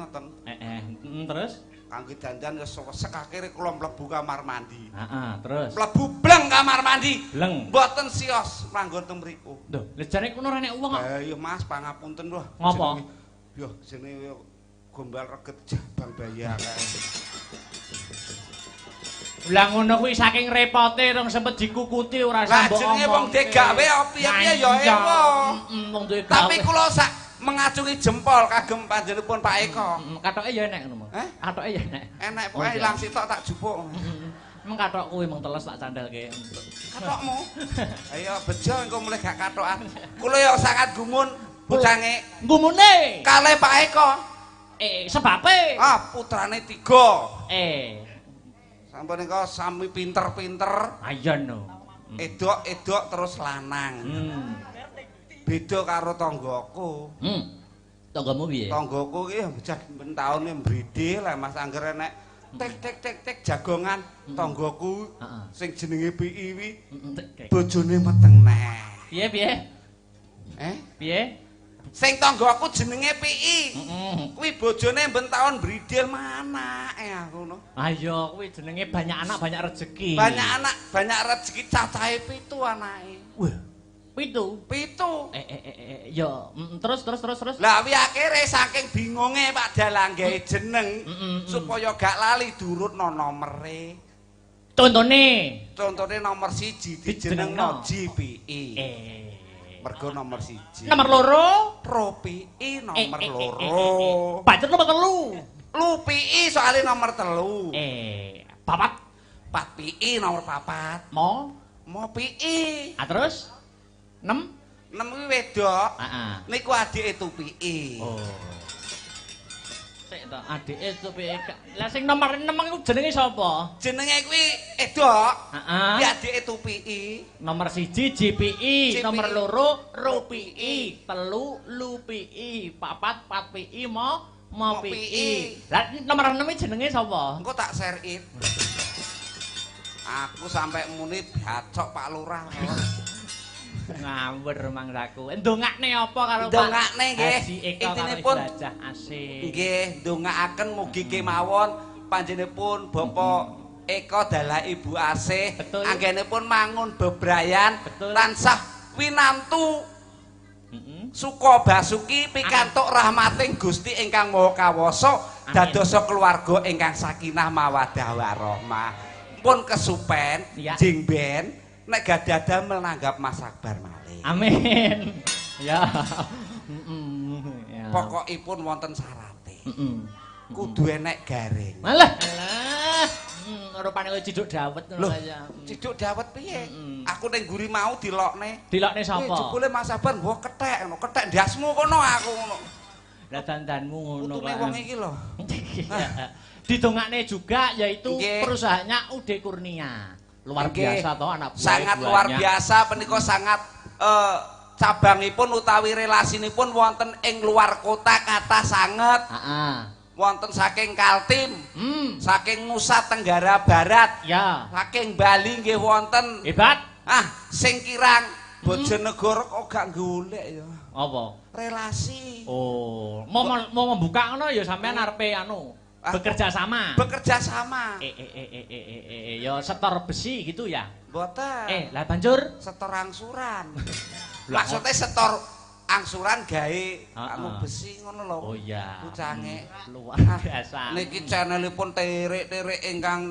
ngoten. Terus Kangge dandan ya sekakire kula mlebu kamar mandi. Terus Mlebu bleng kamar mandi. Bleng. Mboten sios manggon teng mriku. Lho, lejane kono ora nek wong kok. Iya Mas, pangapunten lho. Ngopo? Yo jenenge gombal reget jabang bayi akeh. Lah ngono kuwi saking repote rong sempet dikukuti ora sambok omong. Lah jenenge wong degawe piye-piye ya ewo. Wong duwe gawe. Tapi kula sak mengacungi jempol kagem panjenenganipun Pak Eko. Katoke ya enek ngono. Katoke ya enek. Enek pokoke ilang sitok tak jupuk. Meng katok kuwi meng teles tak candhalke. Katokmu. Ayo bejo engko mulai gak katokan. Kula ya sangat gumun bocange. Gumune. Kalih Pak Eko. Sebabe. Putrane 3. Sampun engko sami pinter-pinter. Iya no. Edok-edok terus lanang. Beda karo tanggaku. Tanggamu piye? Tanggaku ki bocah ben taune mbridhe lah Mas angger enek tek jagongan tanggaku sing jenenge Pi wi bojone meteng neh. Piye? Piye? Sing tanggaku jenenge Pi. Kuwi bojone ben taun mbridhil manake aku ngono. Ayo kuwi jenenge banyak anak banyak rezeki. Banyak anak banyak rezeki cacahe 7 anake. Wah. 7. Ya, terus. Lah wi akhire saking bingunge Pak Dalang gawe jeneng supaya gak lali durutno nomere. Contone nomor 1 dijenengno JPI. Mergo nomor 1. Nomor 2 Ropi nomor 2. Pancet nomor 3. Lupi soalnya nomor 3. Papat. Pi nomor 4. Mo pi. Terus 6 kuwi wedok. Niku adike Tupi. Sik to, adike Tupi. Lah sing nomor 6 iku jenenge sapa? Jenenge kuwi edok. Kuwi adike Tupi. Nomor 1 JPI, nomor 2 Rupi, 3 Lupi, 4 PI, Mo PI. Lah nomor 6 jenenge sapa? Engko tak share it. Aku sampai muni bacok Pak Lurah. Ngawur mangsaku. Ndongakne apa karo Pak? Ndongakne nggih. Intinipun asik. Nggih, ndongakaken mugi kemawon panjenenganipun Bapak Eko dalah Ibu Asih anggenipun mangun bebrayan tansah winantu suka basuki pikantuk rahmating Gusti ingkang Maha Kawasa dadosa keluarga ingkang sakinah mawaddah warahmah. Pun kesupen jeng ben nek gadah damel nanggap Mas Akbar malih. Amin. Ya. Pokokipun wonten syarate. Kudu enek garing. Malah. Rupane kowe ciduk dawet ngono ya. Ciduk dawet piye? Aku ning guri mau dilokne. Dilokne sapa? Jebule Mas Akbar mbok kethek ngono. Kethek ndasmu kono aku ngono. Lah dandanmu ngono kok. Utune wong iki lho. Didongakne juga yaitu perusahaannya UD Kurnia. Luar biasa toh anak buah. Sangat luar biasa menika sangat cabangipun utawi relasinipun wonten ing luar kota kathah sanget. Wonten saking Kaltim, saking Nusa Tenggara Barat, saking Bali nggih wonten. Hebat. Sing kirang Bojonegoro kok gak golek ya. Apa? Relasi. Mau membuka ngono ya sampean arepe bekerja sama. Ya setor besi gitu ya? Mboten. Lah banjur setor angsuran. Maksudnya setor angsuran gawe besi ngono lho. Oh iya. Kucange luar biasa. Niki channelipun terik-terik ingkang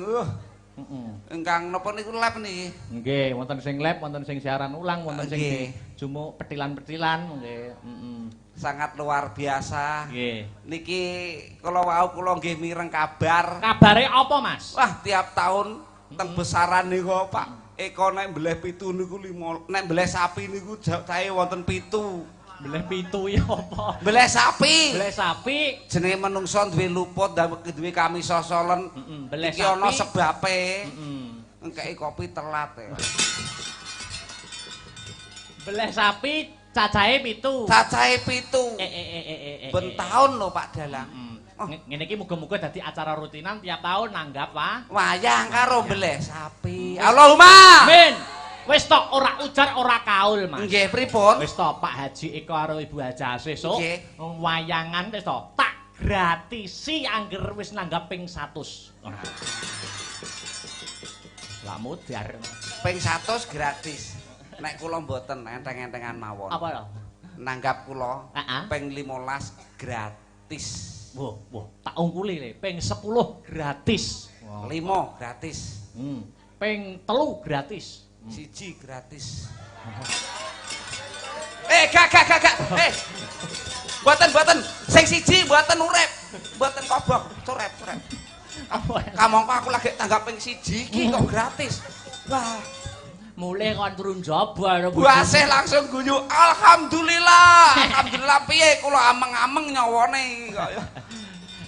ingkang napa niku live niki? Nggih, wonten sing live, wonten sing siaran ulang, wonten sing jumuk petilan-petilan nggih. Sangat luar biasa. Niki kula wau kula nggih mireng kabar. Kabare apa, Mas? Wah, tiap tahun teng besaran niku Pak Eko nek mbleh 7 niku 5. Nek mbleh sapi niku cahe wonten 7. Mbleh 7 ya apa? Mbleh sapi. Mbleh sapi. Jenenge menungso duwe luput, duwe kami sosolen. Iki ana sebabe. Engkeki kopi telat ya. Mbleh sapi cacahe 7. Cacahe 7. Ben taun lho Pak Dalang. Ngene iki muga-muga dadi acara rutinan tiap tahun nanggap wayang karo mbleh sapi. Allahumma. Amin. Wis tok ora ujar ora kaul, Mas. Nggih, pripun? Wis tok Pak Haji Eko karo Ibu Haji Asih sok wayangan wis tok tak gratisi angger wis nanggap ping 100. Lah mudar. Ping 100 gratis. Nek kula mboten enteng-entengan mawon. Apa ya? Nanggap kula Heeh. ping 15 gratis. Wah, tak ungkuli le, ping 10 gratis. 5 gratis. Ping 3 gratis. 1 gratis. Gak. Mboten. Sing siji mboten urip. Mboten kobong, curep. Apa? Kamangka aku lagi tanggap ping 1 iki kok gratis. Wah, Mulai kon turun jaba. buasih langsung guyu. Alhamdulillah piye kula ameng-ameng nyawane kaya.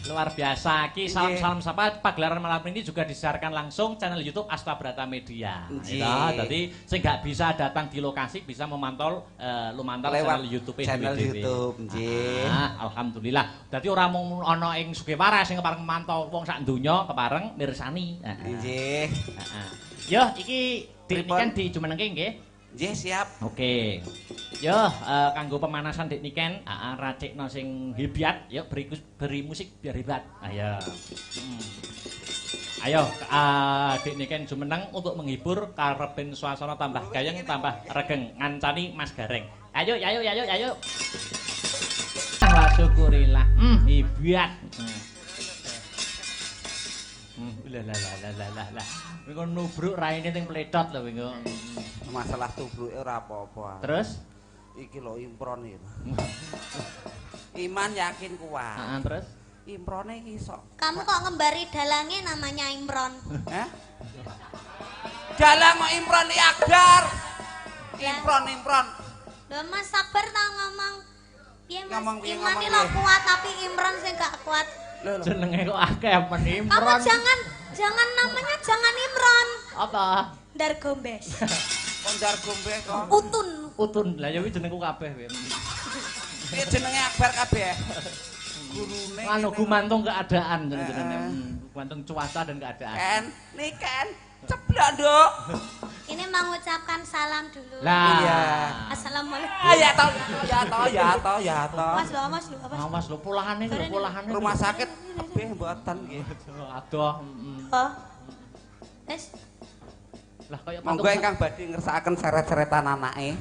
Luar biasa. Ki salam-salam sapa pagelaran malam ini juga disiarkan langsung channel YouTube Asta Brata Media. Ya, jadi sing gak bisa datang di lokasi bisa memantau lumantar channel YouTube nggih. Alhamdulillah. Dadi ora mung ana ing Sugihwaras sing kepareng memantau wong sak donya kepareng mirsani. Nggih. Yo iki Niken dijumenengke nggih. Nggih, siap. Oke. Yo, kanggo pemanasan Dik Niken, racikno sing hebat, yo beri musik biar hebat. Ayo. Ayo, Dik Niken jumeneng untuk menghibur karepen suasana tambah gayeng, tambah regeng ngancani Mas Gareng. Ayo. Wah, syukurillah. Hebat. Lah. Wingo nubruk raine ning pledot lho wingo. Masalah tubruke ora apa-apa. Terus iki lho impron iki. Iman yakin kuat. Terus Improne iki iso. Kamu kok ngembari dalange namanya Imron? Hah? Dalang kok Imron iki Akbar. Imron. Lho Mas sabar ta ngomong. Piye Mas? Ngomong piye, Iman iki ngomong lho piye? kuat tapi Imron sing gak kuat. jenenge kok akeh men Kamu Imron. jangan namanya jangan Imron. Apa? Dar gombes. Kondar gombe kok. Utun. Lah ya kuwi jenengku kabeh kowe. Iki jenenge Akbar kabeh. Gurune. Anu gumantung keadaan jenenge. Gumantung cuaca dan keadaan. Ken, ceblok, Nduk. Ini mengucapkan salam dulu. Lah. Iya. Assalamualaikum. Ya toh. Mas lho. Awas lho polahane. Rumah sakit kabeh mboten nggih. Aduh. Oh. Wes, Lah kaya Monggo ingkang badhe ngersakaken seret-seretan anake.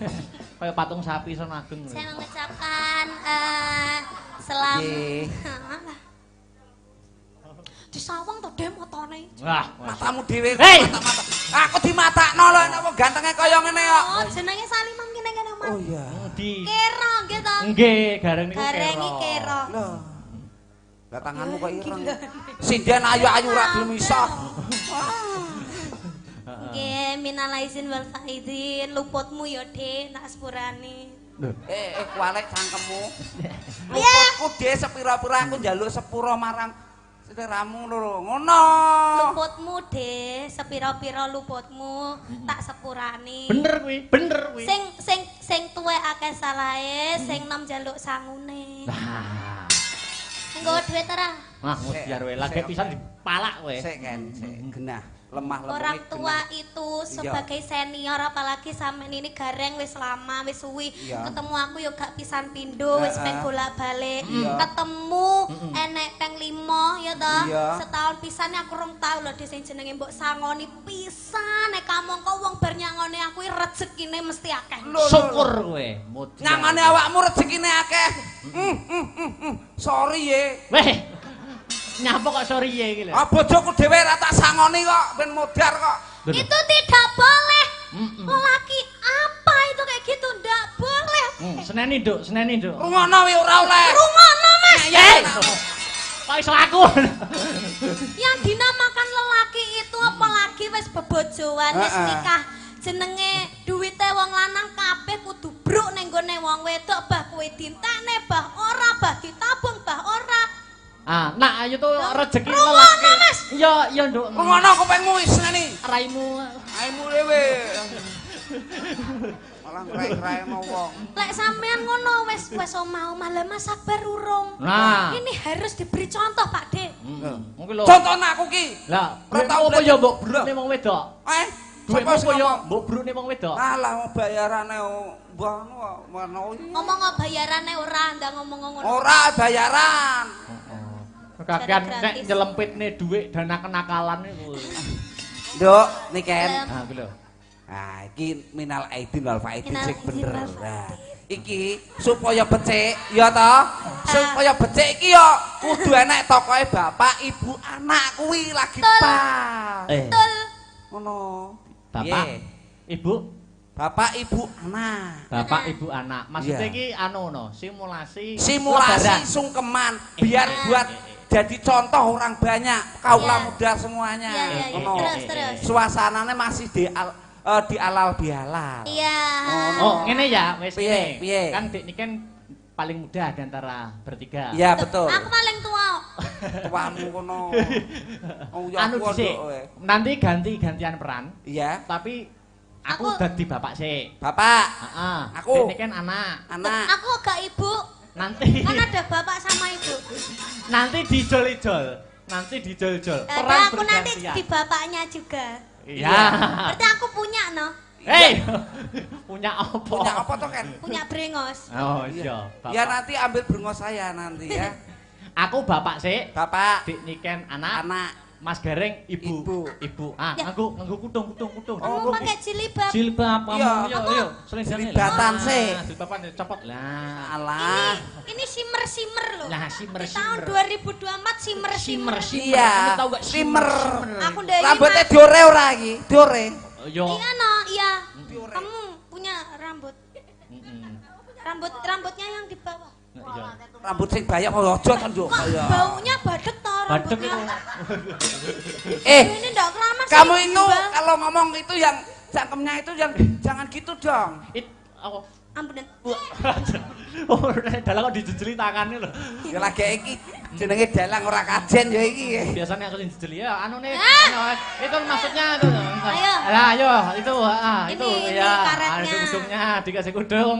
kaya patung sapi son ageng. saya mengucapkan selamat. Nggih. Disawang to Dem motone. Wah, Matamu dhewe Hei! mata-mata. Aku dimatakno lho nek wong gantenge kaya ngene kok. Oh, jenenge Salimam kene Mas. Oh iya. di Kero nggih to. nggih gareng niku Gareng iki kero. Loh. Lah tanganmu kok ireng. Sinden ayu-ayu ra gelem iso. Nggih, minal aizin wal faizin, luputmu ya Dik, nak sepurane. Kualek cangkemmu. Luputku dhe sepira-pira aku njaluk sepuro marang sederamu lho. Ngono. Luputmu Dik, sepira-pira luputmu tak sepurane. bener kuwi. Sing tuwek akeh salahe, sing nom njaluk sangune. Lah. Nggo dhuwit ora? Wah, biar wae lagi pisan dipalak kowe. Sik genah. Lemah lembut Orang tua itu sebagai senior apalagi sampean ini gareng wis lama wis suwi ketemu aku yo gak pisan pindho wis peng bolak-balik ketemu enek peng 5 ya toh setahun pisan aku rong tau lho sing jenenge mbok sangoni pisan nek kamangka wong bar nyangoni aku rezekine mesti akeh Syukur kowe. Nyangane awakmu rezekine akeh. Sorry ye. Weh. Nyapa kok sorry ye iki lho. Bojoku dhewe ra tak sangoni kok ben modar kok. itu tidak boleh lelaki apa itu kayak gitu ndak boleh Seneni Nduk. Rungono wi ora oleh. rungono Mas Kok iso aku? yang dinamakan lelaki itu apalagi wis bebojoan wis nikah jenenge duwite wong lanang kabeh kudu bruk ning gone wong wedok bah kowe dintekne bah ora bah ditabung bah ora Nah ayo tuh rezeki Rungono, lelaki. Mas. Iya Nduk. Rungono kupingmu wis neni. Raimu. Aimu dhewe. Malah ngrai-ngraino wong. lek sampean ngono wis omah-omah lah Mas Akbar urung Nah. ini harus diberi contoh Pak De Mungkin lho. Contohna aku ki. Lah, Ora tau apa ya mbok blek. brune wong wedok? Duit Sapa sing kaya ngomong? mbok brune wong wedok. Alah bayarane mbah anu Ngomong bayarane ora ndang ngomong ngono. ora bayaran. Kakean nek nyelempitne dhuwit dana kenakalan iku. Nduk, Niken. Ah, lho. Nah, iki minal aidin wal faidin Minal sing aidin bener. wal Nah, iki supaya becik ya toh. Supaya becik iki ya kudu enek tokohe bapak, ibu, anak kuwi lagi pas. Betul. Ngono. Bapak, Piye? Ibu, Bapak, ibu, anak. bapak, ibu, anak. Maksudnya Iya. iki anu no, simulasi Simulasi lebaran. sungkeman biar buat jadi contoh orang banyak kaula Iya. muda semuanya. Iya. Ngono. Terus. Suasananya masih di alal bihalal. Iya. Oh, ngene ya, wis Piye, ngene. piye? Kan Dik ini kan paling muda di antara bertiga. Iya betul. Aku paling tua. Tuamu kono. Oh ya Anu aku dhisik. kowe. Nanti ganti-gantian peran, Iya. tapi aku dadi bapak sik. Bapak, Heeh. Aku. Dik ini kan anak. anak. Aku gak ibu. Nanti Kan ada bapak sama ibu. nanti dijol-jol. Nanti dijol-jol. Ada aku nanti di bapaknya juga. Iya. Berarti aku punya no. Hei. Punya apa? Punya apa toh kan? Punya brengos. Oh iya. Ya Bapak. nanti ambil brengos saya nanti ya. Aku bapak sik. Bapak, Dik Niken anak. anak. Mas Gareng ibu. Ibu. Ah, Ya. nganggo kutung. Kamu pakai jilbab. Jilbab kamu. Iya. Yo, selendangnya. Jilbatan sih. Jilbaban copot lah. Alah. Ini simmer loh. Lah Di simmer. tahun 2024 simmer. Iya. Kamu tahu gak Simmer. Aku dari Rambutnya diore ora iki? Diore. Yo. Iya no, iya. Diore. Kamu punya rambut. Mm-mm. Rambutnya yang di bawah. Iya. Rambut sing banyak kok aja kan yo Kok kaya. baunya badek toh Badek rambutnya. Eh, Ini ndak keramas. kamu sih, itu Mbak. kalau ngomong itu yang cangkemnya itu yang jangan gitu dong. Apa? Ampunan. Oh, dalang kok dijejeli tangannya lho. Ya lagi iki jenenge dalang ora kajen ya iki. Biasanya aku dijejeli ya anu nih. Ah! Itu maksudnya itu. Ayo. Lah, ayo itu itu Ini ya. karetnya. Itu kudungnya dikasih kudung.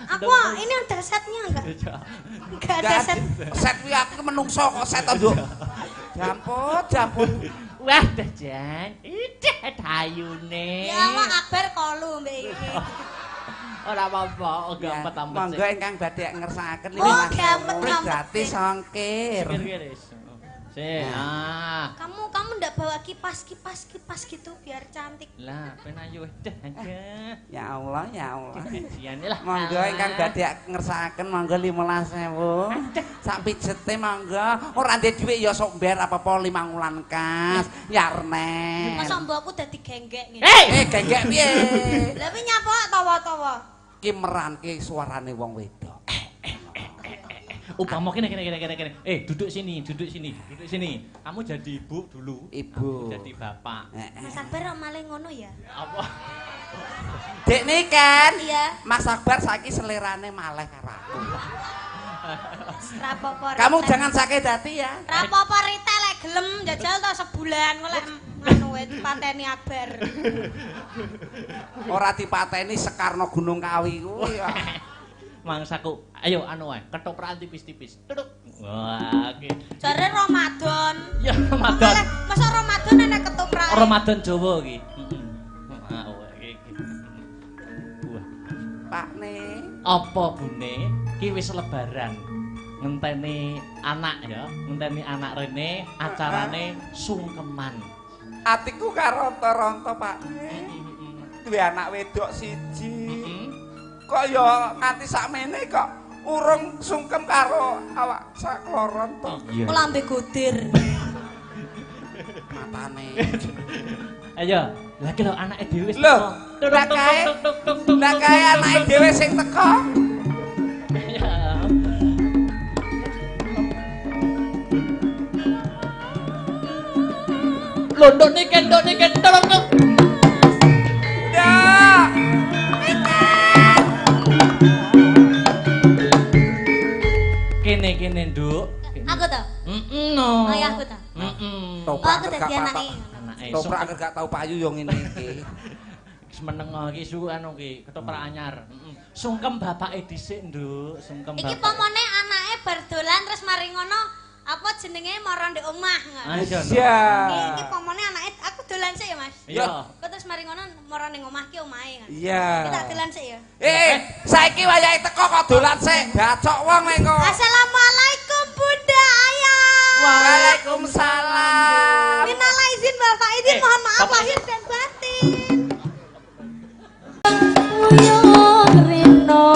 Aku ini ada setnya enggak? Enggak ada Enggak set. set wi aku menungso kok set to, Jamput. Wah, Jan. Ide hayune. Ya Allah akbar kolu mbak ini. Ora apa-apa, gampet ampet. Monggo ingkang badhe ngersakaken Oh, gampet ampet. gratis ongkir. Sih, Kamu ndak bawa kipas gitu biar cantik. Lah, penayu dah aja. Ya Allah, ya Allah. Kajian lah. Monggo ingkang badhe ngersakaken monggo 15.000. Sak pijete monggo. Ora ndek dhuwit ya sok mber apa-apa 5 wulan kas. Yarne. Masa mbokku dadi genggek ngene. Genggek piye? Lah pi nyapa tawa-tawa. Ki meranke suarane wong wedok. Upama kene. Duduk sini. Kamu jadi ibu dulu. Ibu. Aku jadi bapak. Mas Akbar malah ngono ya? Apa? Dek Niken. Iya. Mas Akbar saiki selerane maleh karo aku. Rapopo. Kamu jangan sakit hati ya. Rapopo rite lek gelem jajal to sebulan kok lek ngono wae dipateni Akbar. Ora dipateni Sekarno Gunung Kawi kuwi. Mangsaku, ayo anu wae, ketoprak tipis-tipis. Duduk. Wah, iki. Jare Ramadan. Ya Ramadan. Masa Ramadan enek ketoprak. Ramadan Jawa iki. Iki. Buah. Pakne. Apa bune? Ki wis lebaran. Ngenteni anak ya, ngenteni anak rene acarane sungkeman. Atiku karonto-ronto, Pak. Duwe anak wedok siji. Kok ya nganti sakmene kok urung sungkem karo awak sakloron to. Iya. Kok lambe godir. Matane. Ayo, lagi lho anake dhewe wis Lho, teko. lah kae anake dhewe sing teko. Ya. Lho, nduk niken, tolong. Ndak. Kene, Nduk. Aku to. No. Ayahku to. Toprak Aku gak dadi patah. anake. Anake Toprak gak tau payu yo ngene iki. meneng iki su anu ki ketoprak anyar. Sungkem bapake dhisik, Nduk. Sungkem Iki bapak. pomone anake bar dolan terus mari ngono apa jenenge mara ndek omah. Ayo. Iya. Iki pomone anake aku dolan sik ya, Mas. Iya. Kok wis mari ngono mara ning omah ki omahe kan. Iya. Kita dolan sik ya. Saiki wayahe teko kok dolan sik, bacok wong engko. Assalamualaikum Bunda Ayah. Waalaikumsalam. Minal izin Bapak izin mohon maaf lahir dan batin. Rino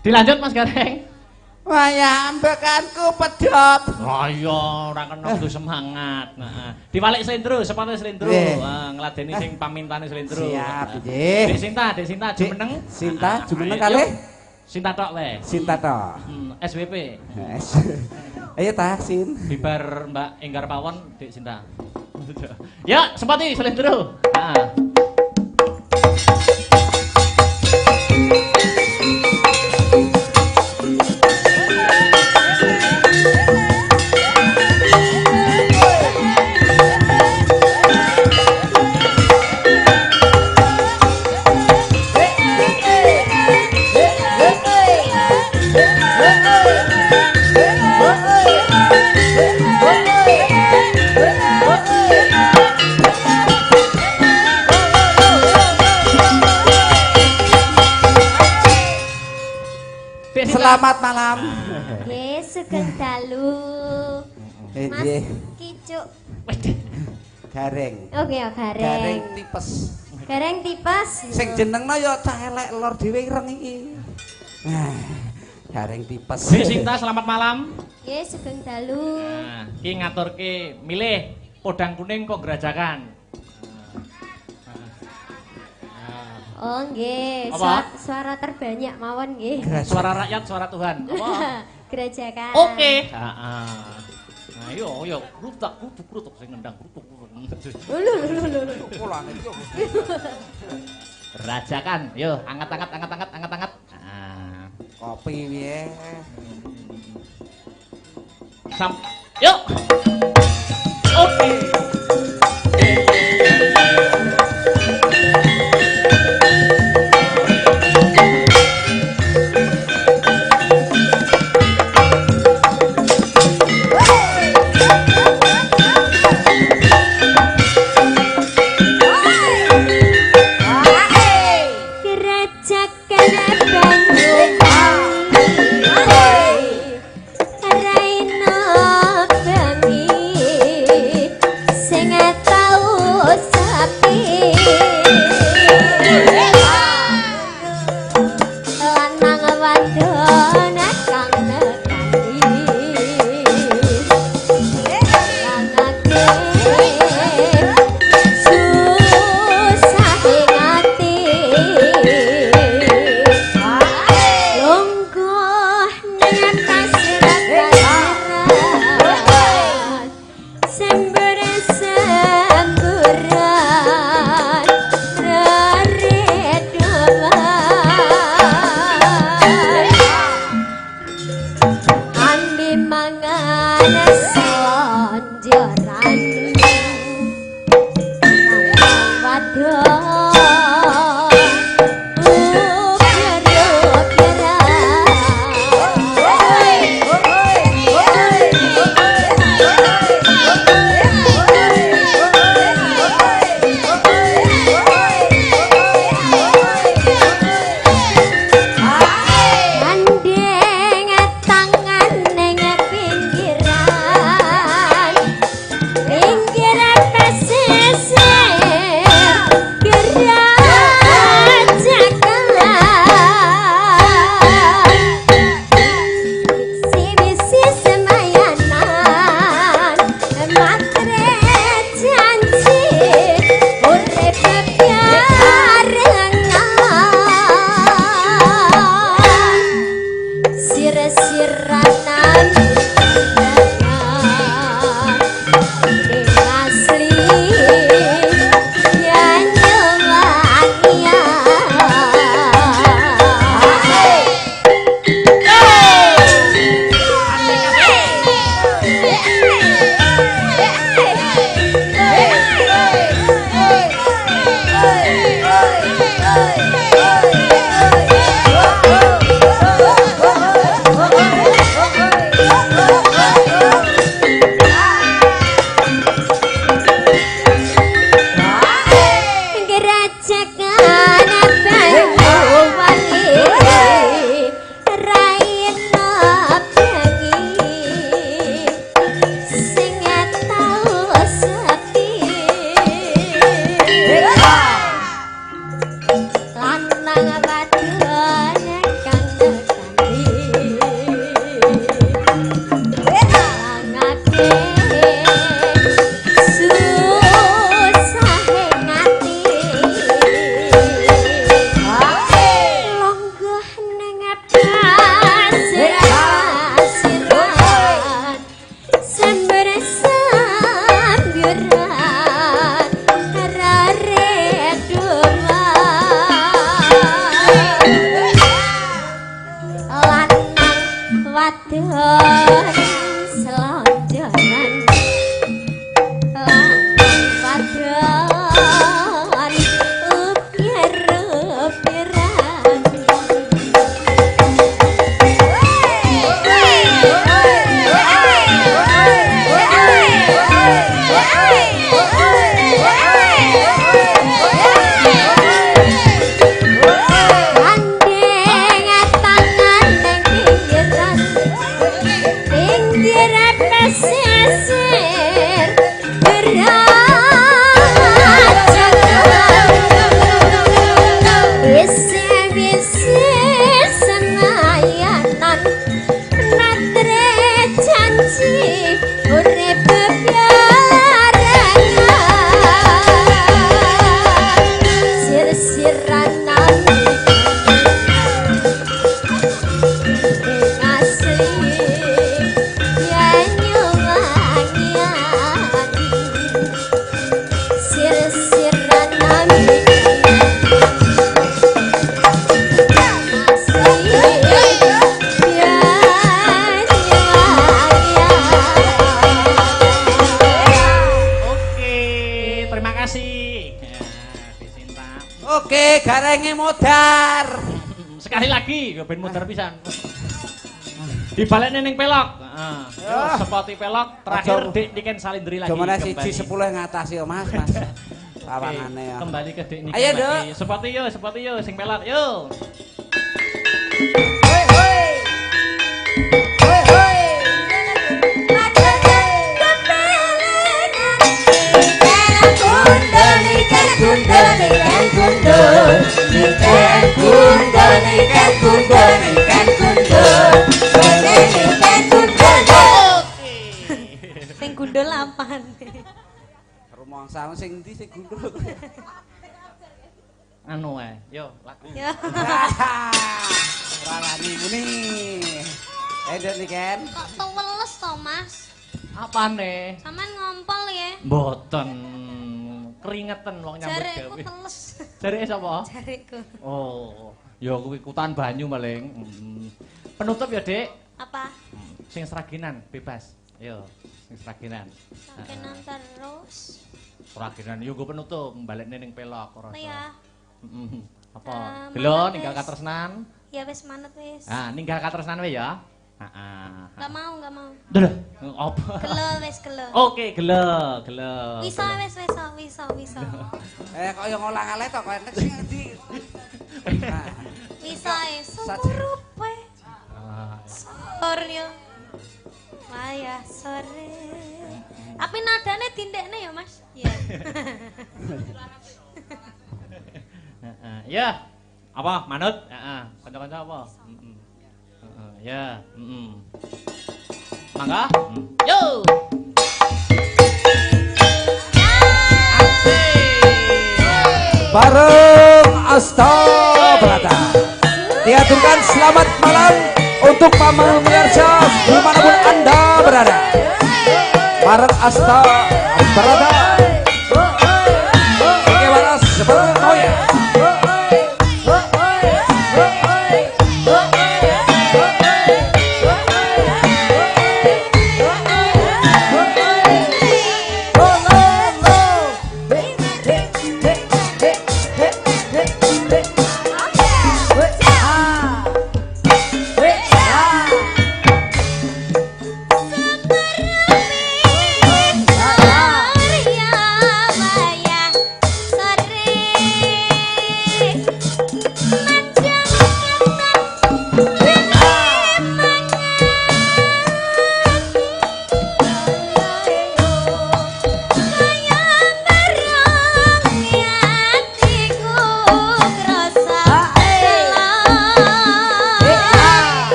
Dilanjut Mas Gareng. Wayah ambekanku pedhot. Oh iya, ora kena kudu semangat. Nah, diwalik slendro, sepatu slendro. Ngladeni sing pamintane slendro. Siap, nggih. Dek Sinta jumeneng. Sinta jumeneng kalih. Sinta tok wae. Sinta tok. SWP. Ayo ta, Sin. Bibar Mbak Enggar Pawon, Dek Sinta. Ya, sepati slendro. Heeh. Selamat malam. Nggih, sugeng dalu. Mas Kicuk. Gareng. Oke, ya gareng. Gareng tipes. Gareng tipes. Sing jenengno ya cah elek lor dhewe ireng iki. Gareng tipes. Dek Sinta selamat malam. Nggih, sugeng dalu. Nah, iki ngaturke milih podang kuning kok gerajakan. Oh nggih, suara terbanyak mawon nggih. Suara rakyat, suara Tuhan. Apa? Gerajakan. Oke. Heeh. Nah, yo krutuk sing nendang krutuk. Lho. Gerajakan. Yo, anget-anget. Nah, kopi piye? Yuk. Oke. garenge modar. Sekali lagi, ben modar pisan. Dibalekne ning pelok. Heeh. Sepoti pelok terakhir Dik Niken Salindri lagi. Jomane siji 10 ngatasi yo Mas. Pawangane ya. Kembali ke Dik Niken. Ayo, Dok. Sepoti yo sing pelok yo. Hoi hoi. Hoi hoi. Sing gundul lapan. Rumangsamu sing endi sing gundul? Anu ae, yo lagu. Ya. Ora wani muni. Edot Niken. Kok tuweles to, Mas? Apane? Sampeyan ngompol ya? Mboten. Keringetan wong nyambut gawe. Jarekku teles. Jareke sapa? Jarekku. Oh, ya kuwi kutan banyu maling. Penutup ya, Dik. Apa? Sing seraginan bebas. Yo, sing seraginan. Seraginan terus. Seraginan yo go penutup balekne ning pelok ora. Iya. Apa? Gelo ninggal katresnan? Ya wis manut wis. Ah, ninggal katresnan wae ya. Heeh. Enggak mau. Duh, apa? Gelo wis gelo. Oke, gelo. Bisa wis. Kok yo ngolang-aleh to kok enek sing endi. Bisa surupe. Sorry. Waya sore. Tapi nadane dindekne ya, Mas. Iya. Heeh. Ya. Apa? Manut? Heeh. Kanca-kanca apa? Ya, Mangga? Yo. Bareng Asta Brata. Diaturkan selamat malam untuk Paman Mirsa dimanapun Anda berada. Bareng Asta Brata. Bagaimana seperti oh ya?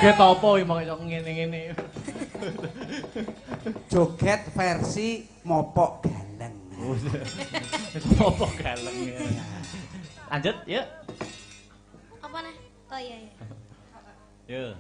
Joget apa iki mok ngene-ngene. Joget versi mopok galeng. Mopok galeng. Lanjut, yuk. Apa nih? Oh iya iya. Yuk.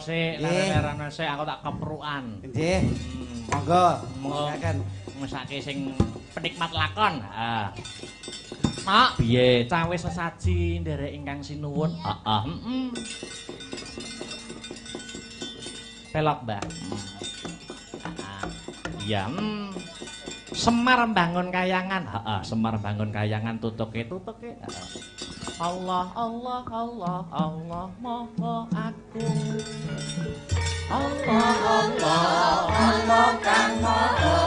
Leren-leren sik aku tak keprukan. Nggih. Monggo. Silakan. Mesake sing penikmat lakon. Mak, piye? Cawe sesaji nderek ingkang sinuwun. Heeh. Pelok, Mbak. Iya. Semar bangun kayangan. Heeh, Semar bangun kayangan tutuke. Allah Allah Allah Allah moho aku Allah Allah Allah kang moho